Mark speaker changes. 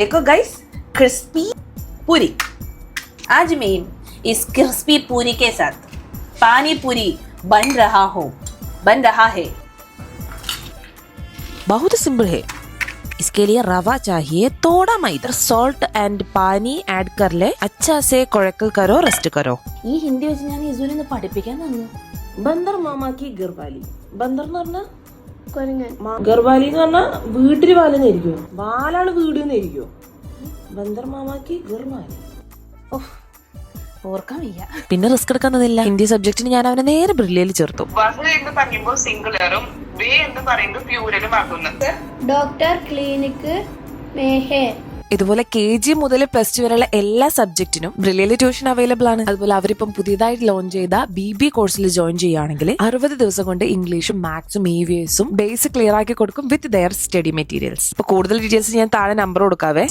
Speaker 1: देखो guys, crispy पूरी। आज मैं इस क्रिस्पी पूरी के साथ पानी पूरी बन रहा है।
Speaker 2: बहुत सिंपल है। इसके लिए रवा चाहिए, थोड़ा मैदा, सॉल्ट एंड पानी ऐड कर ले, अच्छा से कुഴക്കൽ करो, रेस्ट करो।
Speaker 1: ഈ ഹിന്ദി വെച്ച് ഞാൻ ഇസുവിനെ പഠിപ്പിക്കാൻ തന്നു.
Speaker 3: ബന്ദർ മാമാക്കി ഗർവാലി. ബന്ദർ എന്ന് പറഞ്ഞാ ഗർവാലി എന്ന് പറഞ്ഞാ വീട്ടില് വാലെന്നായിരിക്കോ, വാലാണ് വീട് എന്നായിരിക്കോ. ബന്ദർ മാമാക്കി ഗർവാലി.
Speaker 1: ഓർക്കാൻ വയ്യ.
Speaker 2: പിന്നെ റിസ്ക് എടുക്കുന്നതില്ല. ഹിന്ദി സബ്ജക്റ്റിന് ഞാൻ അവനെ നേരെ ബ്രില്യയിൽ ചേർത്തു.
Speaker 4: വഹ് എന്ന് പറയുമ്പോൾ സിംഗുലറും വേ എന്ന് പറയുമ്പോൾ പ്ലൂരലും ആക്കുന്നത്.
Speaker 5: ഡോക്ടർ ക്ലിനിക് മേഹേ.
Speaker 2: ഇതുപോലെ KG മുതൽ +2 വരെയുള്ള എല്ലാ സബ്ജക്റ്റിനും ബ്രില്യയിൽ ട്യൂഷൻ അവൈലബിൾ ആണ്. അതുപോലെ അവരിപ്പം പുതിയതായിട്ട് ലോഞ്ച് ചെയ്ത BB കോഴ്സിൽ ജോയിൻ ചെയ്യുകയാണെങ്കിൽ 60 ദിവസം കൊണ്ട് ഇംഗ്ലീഷും മാത്സും EVSും ബേസ് ക്ലിയർ ആക്കി കൊടുക്കും വിത്ത് ദെയർ സ്റ്റഡി മെറ്റീരിയൽസ്. അപ്പൊ കൂടുതൽ ഡീറ്റെയിൽസ് ഞാൻ താഴെ നമ്പർ കൊടുക്കാവേ.